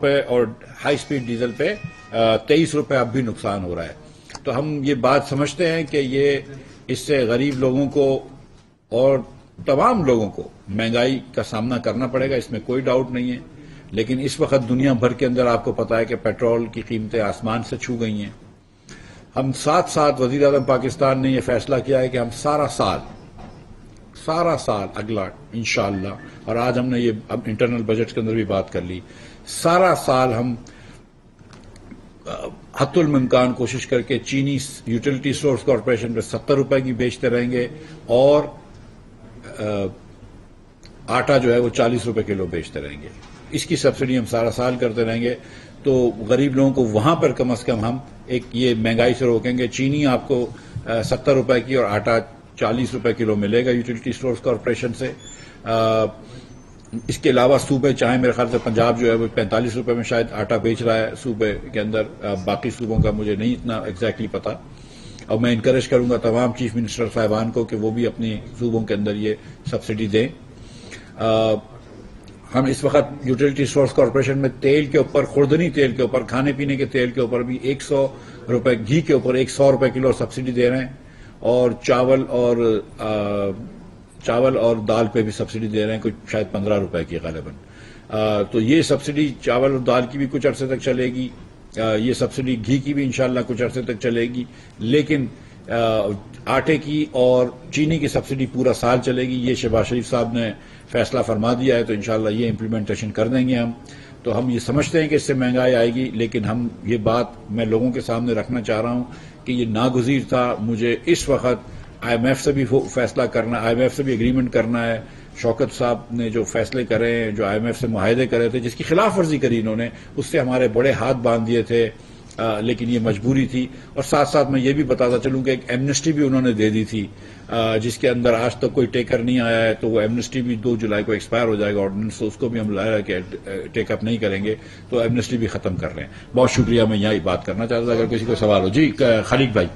پہ اور high speed diesel پہ 23 روپے اب بھی نقصان ہو رہا ہے. تو ہم یہ بات سمجھتے ہیں کہ یہ اس سے غریب لوگوں کو اور تمام لوگوں کو مہنگائی کا سامنا کرنا پڑے گا، اس میں کوئی ڈاؤٹ نہیں ہے. لیکن اس وقت دنیا بھر کے اندر آپ کو پتا ہے کہ پیٹرول کی قیمتیں آسمان سے چھو گئی ہیں. ہم ساتھ وزیر اعظم پاکستان نے یہ فیصلہ کیا ہے کہ ہم سارا سال اگلا انشاءاللہ، اور آج ہم نے یہ اب انٹرنل بجٹ کے اندر بھی بات کر لی، سارا سال ہم حتی الممکان کوشش کر کے چینی یوٹیلیٹی سورس کارپوریشن پہ 70 روپے کی بیچتے رہیں گے اور آٹا جو ہے وہ 40 روپے کلو بیچتے رہیں گے. اس کی سبسڈی ہم سارا سال کرتے رہیں گے. تو غریب لوگوں کو وہاں پر کم از کم ہم ایک یہ مہنگائی سے روکیں گے. چینی آپ کو 70 روپے کی اور آٹا 40 روپے کلو ملے گا یوٹیلیٹی سورس کارپوریشن سے. اس کے علاوہ صوبے چاہیں، میرے خیال سے پنجاب جو ہے وہ 45 روپے میں شاید آٹا بیچ رہا ہے صوبے کے اندر، باقی صوبوں کا مجھے نہیں اتنا ایگزیکٹلی پتا. اور میں انکریج کروں گا تمام چیف منسٹر صاحبان کو کہ وہ بھی اپنی صوبوں کے اندر یہ سبسڈی دیں. ہم اس وقت یوٹیلیٹی سورس کارپوریشن میں تیل کے اوپر، خوردنی تیل کے اوپر، کھانے پینے کے تیل کے اوپر بھی 100 روپے، گھی کے اوپر 100 روپے کلو سبسڈی دے رہے ہیں، اور چاول اور دال پہ بھی سبسڈی دے رہے ہیں، کچھ شاید 15 روپے کی غالباً. تو یہ سبسڈی چاول اور دال کی بھی کچھ عرصے تک چلے گی، یہ سبسڈی گھی کی بھی انشاءاللہ کچھ عرصے تک چلے گی، لیکن آٹے کی اور چینی کی سبسڈی پورا سال چلے گی. یہ شہباز شریف صاحب نے فیصلہ فرما دیا ہے، تو انشاءاللہ یہ امپلیمنٹیشن کر دیں گے ہم. تو ہم یہ سمجھتے ہیں کہ اس سے مہنگائی آئے گی، لیکن ہم یہ بات میں لوگوں کے سامنے رکھنا چاہ رہا ہوں کہ یہ ناگزیر تھا. مجھے اس وقت آئی ایم ایف سے بھی فیصلہ کرنا، آئی ایم ایف سے بھی اگریمنٹ کرنا ہے. شوکت صاحب نے جو فیصلے کرے ہیں، جو آئی ایم ایف سے معاہدے کرے تھے، جس کی خلاف ورزی کری انہوں نے، اس سے ہمارے بڑے ہاتھ باندھ دیے تھے، لیکن یہ مجبوری تھی. اور ساتھ میں یہ بھی بتاتا چلوں کہ ایک ایمنسٹی بھی انہوں نے دے دی تھی، جس کے اندر آج تک کوئی ٹیکر نہیں آیا ہے. تو وہ ایمنسٹی بھی 2 جولائی کو ایکسپائر ہو جائے گا آرڈیننس، تو اس کو بھی ہم ٹیک اپ نہیں کریں گے. تو ایمنسٹی بھی ختم کر رہے ہیں. بہت شکریہ. میں یہی بات کرنا چاہتا تھا. اگر کسی کو سوال ہو. جی خالد بھائی.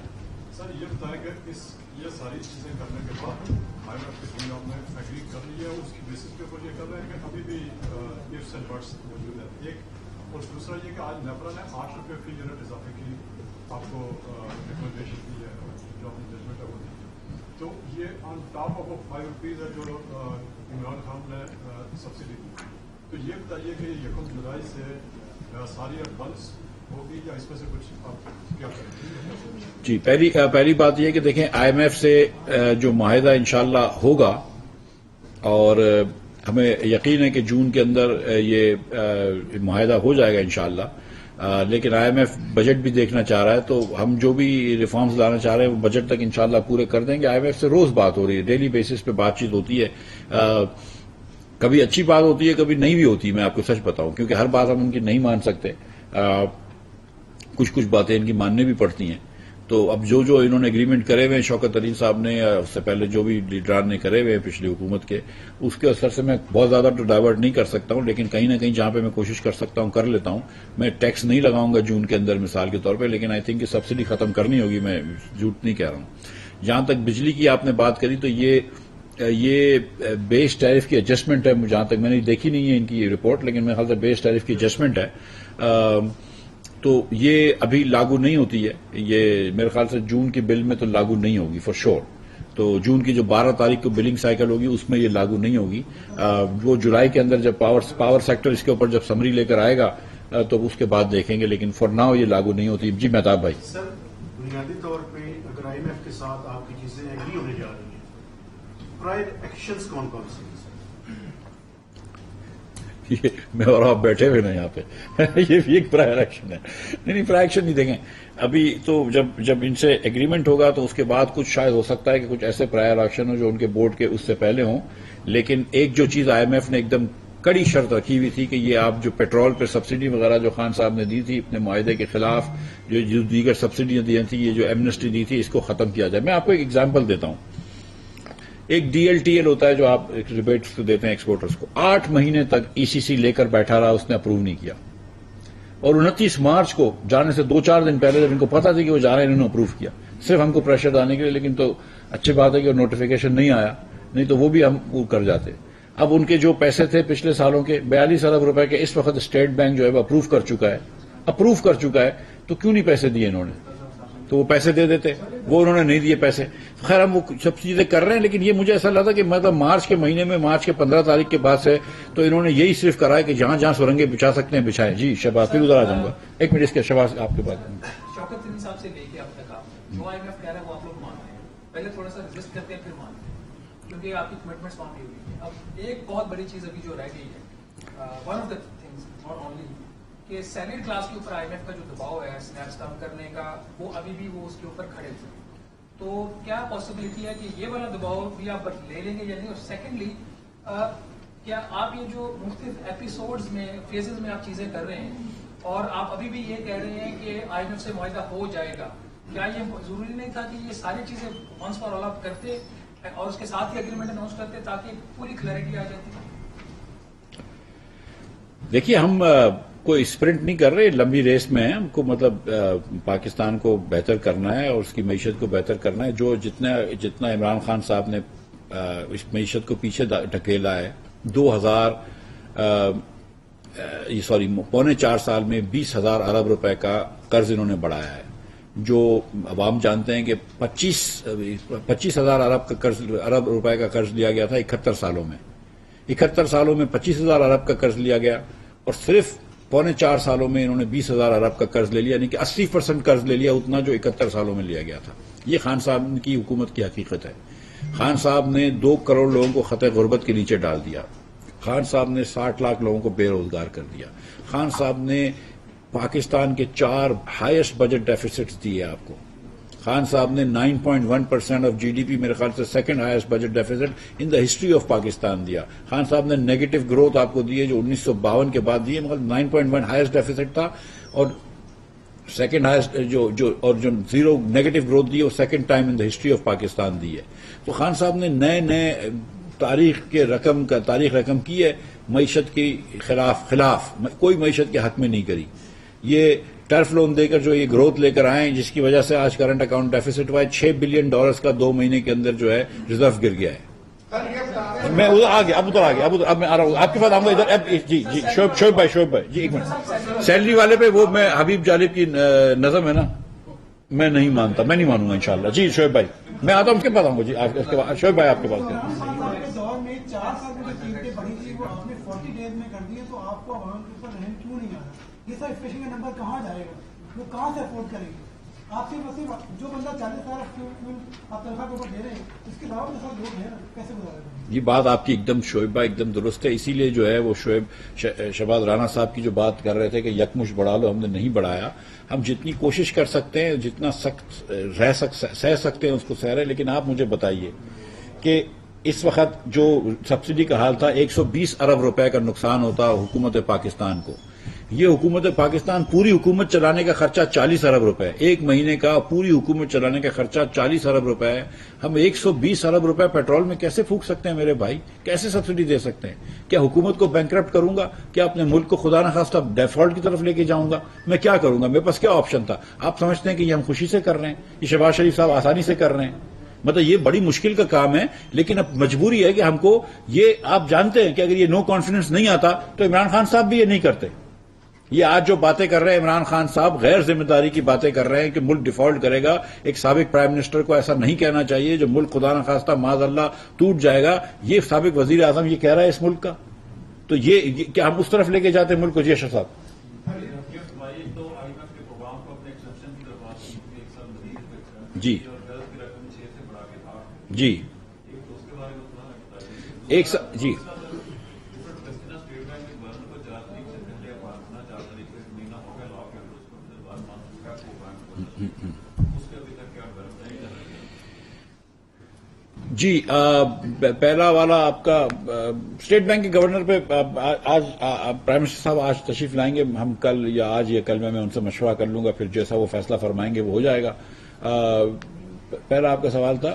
اور دوسرا یہ کہ آج نیپرا نے 8 روپے فی یونٹ اضافے کی آپ کو ریکمنڈیشن دی ہے، جو اپنی ججمنٹ ہے وہ دی. تو یہ آن ٹاپ آف 5 روپیز ہے جو عمران خان نے سبسڈی دی. تو یہ بتائیے کہ 1 جولائی سے ساری بنس ہوگی یا اس میں سے کچھ آپ کیا کریں؟ جی پہلی بات یہ کہ دیکھیں، آئی ایم ایف سے جو معاہدہ انشاءاللہ ہوگا، اور ہمیں یقین ہے کہ جون کے اندر یہ معاہدہ ہو جائے گا انشاءاللہ. لیکن آئی ایم ایف بجٹ بھی دیکھنا چاہ رہا ہے، تو ہم جو بھی ریفارمز لانا چاہ رہے ہیں وہ بجٹ تک انشاءاللہ پورے کر دیں گے. آئی ایم ایف سے روز بات ہو رہی ہے، ڈیلی بیسس پہ بات چیت ہوتی ہے. کبھی اچھی بات ہوتی ہے، کبھی نہیں بھی ہوتی. میں آپ کو سچ بتاؤں، کیونکہ ہر بات ہم ان کی نہیں مان سکتے، کچھ باتیں ان کی ماننے بھی پڑتی ہیں. تو اب جو انہوں نے اگریمنٹ کرے ہوئے ہیں شوکت علی صاحب نے، یا اس سے پہلے جو بھی لیڈران نے کرے ہوئے ہیں پچھلی حکومت کے، اس کے اثر سے میں بہت زیادہ تو ڈائیورٹ نہیں کر سکتا ہوں، لیکن کہیں نہ کہیں جہاں پہ میں کوشش کر سکتا ہوں کر لیتا ہوں. میں ٹیکس نہیں لگاؤں گا جون کے اندر مثال کے طور پہ، لیکن آئی تھنک کہ سبسڈی ختم کرنی ہوگی. میں جھوٹ نہیں کہہ رہا ہوں. جہاں تک بجلی کی آپ نے بات کری، تو یہ بیس ٹیرف کی ایڈجسٹمنٹ ہے. جہاں تک میں نے دیکھی نہیں ہے ان کی رپورٹ، لیکن میرے خیال سے بیس ٹیرف کی ایڈجسٹمنٹ ہے. تو یہ ابھی لاگو نہیں ہوتی ہے. یہ میرے خیال سے جون کی بل میں تو لاگو نہیں ہوگی فور شور. تو جون کی جو 12 تاریخ کو بلنگ سائیکل ہوگی اس میں یہ لاگو نہیں ہوگی. وہ جولائی کے اندر جب پاور سیکٹر اس کے اوپر جب سمری لے کر آئے گا تو اس کے بعد دیکھیں گے، لیکن فور ناؤ یہ لاگو نہیں ہوتی. جی مہتاب بھائی. سر، بنیادی طور پہ اگر آئی ایم ایف کے ساتھ آپ کی چیزیں ایگری ہونے جا رہی ہیں، پرائر ایکشنز کون سے ہیں؟ میں اور آپ بیٹھے ہوئے نا یہاں پہ، یہ بھی ایک پرائر ایکشن ہے. نہیں پرائر ایکشن نہیں دیکھیں. ابھی تو جب ان سے ایگریمنٹ ہوگا تو اس کے بعد کچھ شاید ہو سکتا ہے کہ کچھ ایسے پرائر ایکشن ہو جو ان کے بورڈ کے اس سے پہلے ہوں. لیکن ایک جو چیز آئی ایم ایف نے ایک دم کڑی شرط رکھی ہوئی تھی کہ یہ آپ جو پیٹرول پہ سبسڈی وغیرہ جو خان صاحب نے دی تھی اپنے معاہدے کے خلاف، جو دیگر سبسڈیاں دی تھیں، یہ جو ایمنسٹی دی تھی، اس کو ختم کیا جائے. میں آپ کو ایک ایگزامپل دیتا ہوں. ایک ڈی ایل ٹی ایل ہوتا ہے جو آپ ریبیٹس دیتے ہیں ایکسپورٹرز کو. 8 مہینے تک ای سی سی لے کر بیٹھا رہا، اس نے اپروو نہیں کیا. اور 29 مارچ کو جانے سے 2-4 دن پہلے جب ان کو پتا تھی کہ وہ جا رہے ہیں، انہوں نے اپروو کیا صرف ہم کو پریشر ڈالنے کے لیے. لیکن تو اچھی بات ہے کہ نوٹیفیکیشن نہیں آیا، نہیں تو وہ بھی ہم کر جاتے. اب ان کے جو پیسے تھے پچھلے سالوں کے 42 ارب روپے کے اس وقت اسٹیٹ بینک جو ہے وہ اپروو کر چکا ہے تو کیوں نہیں پیسے دیے انہوں نے؟ تو وہ پیسے دے دیتے، وہ انہوں نے نہیں دیے پیسے. خیر ہم وہ سب چیزیں کر رہے ہیں، لیکن یہ مجھے ایسا لگتا کہ مطلب مارچ کے مہینے میں، مارچ کے 15 تاریخ کے بعد سے تو انہوں نے یہی صرف کرا ہے کہ جہاں جہاں سرنگیں بچھا سکتے ہیں بچھائیں. جی شہباز، پھر ادھر آ جاؤں گا. ایک منٹ اس کے شہباز آپ کے بعد. شوکت صاحب سے لے کے اب تک آپ جو IMF کہہ رہا ہے وہ آپ لوگ مانتے ہیں، پہلے تھوڑا سا ریزسٹ کرتے ہیں پھر مانتے ہیں کیونکہ آپ کی کمٹمنٹس وہاں بھی ہوئی ہیں. اب ایک بہت بڑی چیز ابھی جو رہ گئی ہے، one of the things not only کہ سیلری کلاس کے اوپر IMF کا جو دباؤ ہے سنیپس کم کرنے کا، وہ ابھی بھی وہ اس کے اوپر کھڑے تھے. تو کیا پاسبلٹی ہے کہ یہ والا دباؤ بھی آپ لے لیں گے یا نہیں؟ اور سیکنڈلی کیا آپ یہ جو مختلف ایپیسوڈز میں، فیزز میں آپ چیزیں کر رہے ہیں اور آپ ابھی بھی یہ کہہ رہے ہیں کہ IMF سے معاہدہ ہو جائے گا، کیا یہ ضروری نہیں تھا کہ یہ ساری چیزیں ونس فار آل آپ کرتے اور اس کے ساتھ ہی اگریمنٹ اناؤنس کرتے تاکہ پوری کلیئرٹی آ جاتی؟ دیکھیے ہم کوئی اسپرنٹ نہیں کر رہے، لمبی ریس میں ہیں. ہم کو مطلب پاکستان کو بہتر کرنا ہے اور اس کی معیشت کو بہتر کرنا ہے. جو جتنا عمران خان صاحب نے اس معیشت کو پیچھے ڈھکیلا ہے، 4.25 سال میں 20,000 ارب روپے کا قرض انہوں نے بڑھایا ہے، جو عوام جانتے ہیں کہ 25,000 ارب روپے کا قرض لیا گیا تھا 71 سالوں میں. 71 سالوں میں 25,000 ارب کا قرض لیا گیا اور صرف 4.25 سالوں میں انہوں نے 20,000 ارب کا قرض لے لیا، یعنی کہ 80% قرض لے لیا، اتنا جو 71 سالوں میں لیا گیا تھا. یہ خان صاحب کی حکومت کی حقیقت ہے. خان صاحب نے 2 کروڑ لوگوں کو خطے غربت کے نیچے ڈال دیا. خان صاحب نے 60 لاکھ لوگوں کو بے روزگار کر دیا. خان صاحب نے پاکستان کے 4 ہائیسٹ بجٹ ڈیفیسٹس دیے آپ کو. خان صاحب نے 9.1% آف GDP، میرے خیال سے second highest budget deficit in the history of Pakistan دیا. خان صاحب نے نیگیٹو گروتھ آپ کو دی جو 1952 کے بعد دی ہے، مگر 9.1 ہائیسٹ ڈیفیسٹ تھا اور سیکنڈ ہائیسٹ جو زیرو نیگیٹو گروتھ دی ہے وہ second time in the history of Pakistan دی ہے. تو خان صاحب نے نئے تاریخ رقم کی ہے. معیشت کے خلاف کوئی معیشت کے حق میں نہیں کری. یہ ٹرف لون دے کر جو یہ گروتھ لے کر آئے، جس کی وجہ سے آج کرنٹ اکاؤنٹ ڈیفیسٹ ہوا ہے $6 بلین کا 2 مہینے کے اندر جو ہے ریزرو گر گیا ہے. میں ادھر آ گیا، اب میں آ رہا ہوں آپ کے پاس آؤں گا ادھر. جی شعیب بھائی جی ایک منٹ. سیلری والے پہ وہ میں حبیب جالب کی نظم ہے نا، میں نہیں مانتا، میں نہیں مانوں گا انشاءاللہ. جی شعیب بھائی میں آتا ہوں، آپ کے پاس آؤں گا. جی اس کے بعد شعیب بھائی آپ کے پاس دور میں 4 سال میں جو قیمتیں بڑھی تھی وہ آپ نے 40 ڈیز میں کر دی ہے، تو آپ کو عوام کے اوپر رحم کیوں نہیں آ رہا؟ یہ سب اسپیشل کا نمبر کہاں جائے گا؟ وہ کہاں سے افورڈ کریں گے؟ آپ سے جو بندہ 40 سال آپ تنخواہ کے اوپر دے رہے ہیں، اس کے علاوہ سب لوگ ہیں، کیسے گزارے گا؟ یہ بات آپ کی ایک دم شعیب بھائی ایک دم درست ہے. اسی لیے جو ہے وہ شہباز رانا صاحب کی جو بات کر رہے تھے کہ یکمش بڑھا لو، ہم نے نہیں بڑھایا. ہم جتنی کوشش کر سکتے ہیں، جتنا سخت سہ سکتے ہیں اس کو سہ رہے ہیں. لیکن آپ مجھے بتائیے کہ اس وقت جو سبسڈی کا حال تھا، 120 ارب روپے کا نقصان ہوتا حکومت پاکستان کو. یہ حکومت پاکستان پوری حکومت چلانے کا خرچہ 40 ارب روپے، ایک مہینے کا پوری حکومت چلانے کا خرچہ 40 ارب روپے ہے. ہم 120 ارب روپے پیٹرول میں کیسے پھونک سکتے ہیں میرے بھائی؟ کیسے سبسڈی دے سکتے ہیں؟ کیا حکومت کو بینکرپٹ کروں گا؟ کیا اپنے ملک کو خدا نخواستہ ڈیفالٹ کی طرف لے کے جاؤں گا؟ میں کیا کروں گا؟ میرے پاس کیا آپشن تھا؟ آپ سمجھتے ہیں کہ یہ ہم خوشی سے کر رہے ہیں، یہ شہباز شریف صاحب آسانی سے کر رہے ہیں؟ مطلب یہ بڑی مشکل کا کام ہے. لیکن اب مجبوری ہے کہ ہم کو یہ، آپ جانتے ہیں کہ اگر یہ نو کانفیڈنس نہیں آتا تو عمران خان صاحب بھی یہ نہیں کرتے. یہ آج جو باتیں کر رہے ہیں عمران خان صاحب، غیر ذمہ داری کی باتیں کر رہے ہیں کہ ملک ڈیفالٹ کرے گا. ایک سابق پرائم منسٹر کو ایسا نہیں کہنا چاہیے. جو ملک خدا نخواستہ معاذ اللہ ٹوٹ جائے گا، یہ سابق وزیر اعظم یہ کہہ رہا ہے اس ملک کا، تو یہ کیا ہم اس طرف لے کے جاتے ہیں ملک کو؟ جی اشرف صاحب. جی جی جی جی پہلا والا آپ کا اسٹیٹ بینک کے گورنر پہ آج پرائم منسٹر صاحب آج تشریف لائیں گے. ہم کل یا آج یا کل میں ان سے مشورہ کر لوں گا، پھر جیسا وہ فیصلہ فرمائیں گے وہ ہو جائے گا. پہلا آپ کا سوال تھا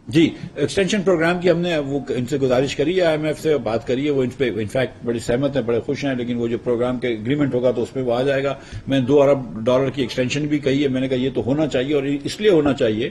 جی ایکسٹینشن پروگرام کی. ہم نے وہ ان سے گزارش کری ہے، IMF سے بات کری ہے، وہ ان پہ انفیکٹ بڑی سہمت ہیں، بڑے خوش ہیں. لیکن وہ جو پروگرام کے اگریمنٹ ہوگا تو اس پہ وہ آ جائے گا. میں $2 ارب کی ایکسٹینشن بھی کہی ہے. میں نے کہا یہ تو ہونا چاہیے، اور اس لیے ہونا چاہیے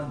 1।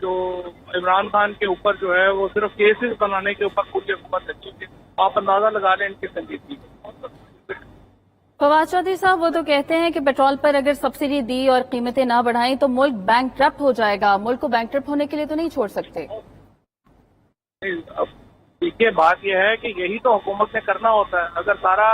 جو عمران خان کے اوپر جو ہے وہ صرف کیسز بنانے کے اوپر پوری حکومت لگی ہے. آپ اندازہ لگا لیں ان کی سنجیدگی. فواد چودھری صاحب وہ تو کہتے ہیں کہ پیٹرول پر اگر سبسڈی دی اور قیمتیں نہ بڑھائیں تو ملک بینک ٹرپٹ ہو جائے گا. ملک کو بینک ٹرپٹ ہونے کے لیے تو نہیں چھوڑ سکتے. دیکھیے بات یہ ہے کہ یہی تو حکومت نے کرنا ہوتا ہے. اگر سارا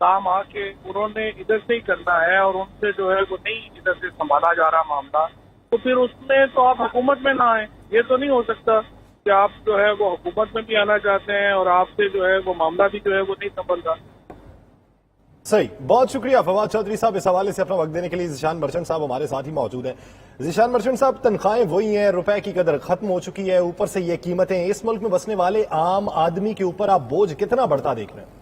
کام آ کے انہوں نے ادھر سے ہی کرنا ہے اور ان سے جو ہے وہ نہیں ادھر سے سنبھالا جا رہا معاملہ, تو پھر اس میں تو آپ حکومت میں نہ آئیں. یہ تو نہیں ہو سکتا کہ آپ جو ہے وہ حکومت میں بھی آنا چاہتے ہیں اور آپ سے جو ہے وہ معاملہ بھی جو ہے وہ نہیں سنبھل رہا. صحیح, بہت شکریہ فواد چودھری صاحب اس حوالے سے اپنا وقت دینے کے لیے. ذیشان مرچنٹ صاحب ہمارے ساتھ ہی موجود ہیں. ذیشان مرچنٹ صاحب, تنخواہیں وہی ہیں, روپے کی قدر ختم ہو چکی ہے, اوپر سے یہ قیمتیں, اس ملک میں بسنے والے عام آدمی کے اوپر آپ بوجھ کتنا بڑھتا دیکھ رہے ہیں؟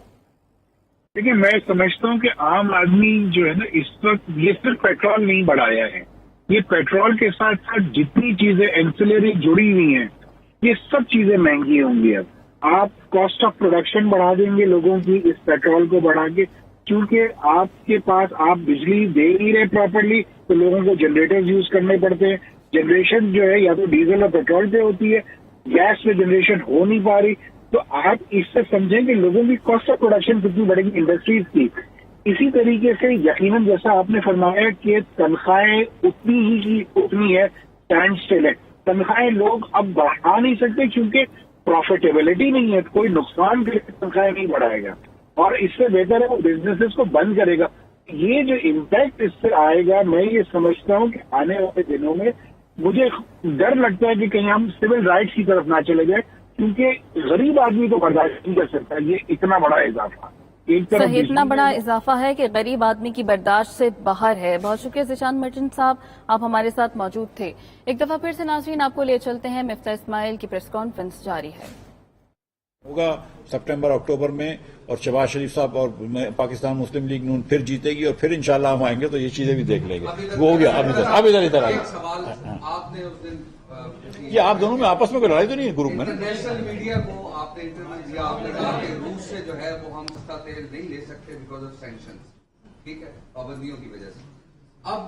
دیکھیے میں سمجھتا ہوں کہ عام آدمی جو ہے نا اس وقت یہ صرف پیٹرول نہیں بڑھایا ہے, یہ پیٹرول کے ساتھ ساتھ جتنی چیزیں اینسلری جڑی ہوئی ہیں یہ سب چیزیں مہنگی ہوں گی. اب آپ کاسٹ آف پروڈکشن بڑھا دیں گے لوگوں کی اس پیٹرول کو بڑھا کے, کیونکہ آپ کے پاس آپ بجلی دے نہیں رہے پراپرلی تو لوگوں کو جنریٹر یوز کرنے پڑتے ہیں. جنریشن جو ہے یا تو ڈیزل اور پیٹرول پہ ہوتی ہے, گیس پہ جنریشن ہو نہیں پا رہی. تو آپ اس سے سمجھیں کہ لوگوں کی کاسٹ آف پروڈکشن کتنی بڑھے گی انڈسٹریز کی. اسی طریقے سے یقیناً جیسا آپ نے فرمایا کہ تنخواہیں اتنی ہی کی اتنی ہے, اسٹینڈ اسٹل ہے. تنخواہیں لوگ اب بڑھا نہیں سکتے کیونکہ پروفیٹیبلٹی نہیں ہے, کوئی نقصان کے لیے تنخواہیں نہیں بڑھائے گا اور اس سے بہتر ہے وہ بزنسز کو بند کرے گا. یہ جو امپیکٹ اس سے آئے گا, میں یہ سمجھتا ہوں کہ آنے والے دنوں میں مجھے ڈر لگتا ہے کہ کہیں ہم سول رائٹس کی طرف نہ چلے جائیں, کیونکہ غریب آدمی تو برداشت نہیں کر سکتا یہ اتنا بڑا اضافہ. صحیح, اتنا بڑا اضافہ ہے کہ غریب آدمی کی برداشت سے باہر ہے. بہت شکریہ ذیشان مرچنٹ صاحب, آپ ہمارے ساتھ موجود تھے. ایک دفعہ پھر سے ناظرین آپ کو لے چلتے ہیں, مفتاح اسماعیل کی پریس کانفرنس جاری ہے. ہوگا سپٹمبر اکتوبر میں اور شہباز شریف صاحب اور پاکستان مسلم لیگ نون پھر جیتے گی اور پھر انشاءاللہ ہم آئیں گے تو یہ چیزیں بھی دیکھ لیں گے. وہ ہو گیا, اب ادھر آئیے. یہ آپ دونوں میں آپس میں کوئی لڑائی تو نہیں ہے گروپ میں؟ انٹرنیشنل میڈیا کو آپ نے انٹرویو دیا, آپ نے کہا کہ روس سے جو ہے وہ ہم سستا تیل نہیں لے سکتے بیکاز آف سینکشن, ٹھیک ہے, پابندیوں کی وجہ سے. اب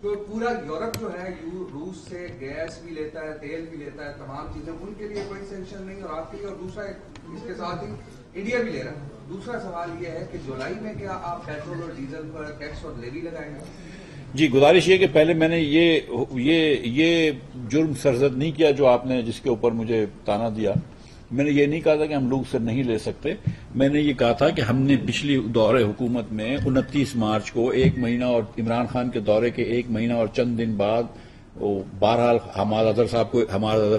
پورا یورپ جو ہے روس سے گیس بھی لیتا ہے, تیل بھی لیتا ہے, تمام چیزیں, ان کے لیے کوئی سینکشن نہیں اور آپ کے لیے. اور دوسرا اس کے ساتھ ہی انڈیا بھی لے رہا ہے. دوسرا سوال یہ ہے کہ جولائی میں کیا آپ پیٹرول اور ڈیزل پر ٹیکس اور لیوی لگائیں گے؟ جی, گزارش یہ کہ پہلے میں نے یہ جرم سرزد نہیں کیا جو آپ نے جس کے اوپر مجھے تانا دیا. میں نے یہ نہیں کہا تھا کہ ہم لوگ سے نہیں لے سکتے. میں نے یہ کہا تھا کہ ہم نے پچھلی دور حکومت میں 29 مارچ کو ایک مہینہ اور عمران خان کے دورے کے ایک مہینہ اور چند دن بعد بہرحال ہمارا اظہر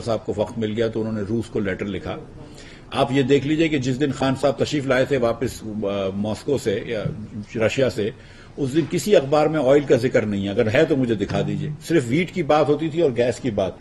صاحب کو وقت مل گیا تو انہوں نے روس کو لیٹر لکھا. آپ یہ دیکھ لیجئے کہ جس دن خان صاحب تشریف لائے تھے واپس ماسکو سے یا رشیا سے, اس دن کسی اخبار میں آئل کا ذکر نہیں ہے. اگر ہے تو مجھے دکھا دیجئے. صرف ویٹ کی بات ہوتی تھی اور گیس کی بات.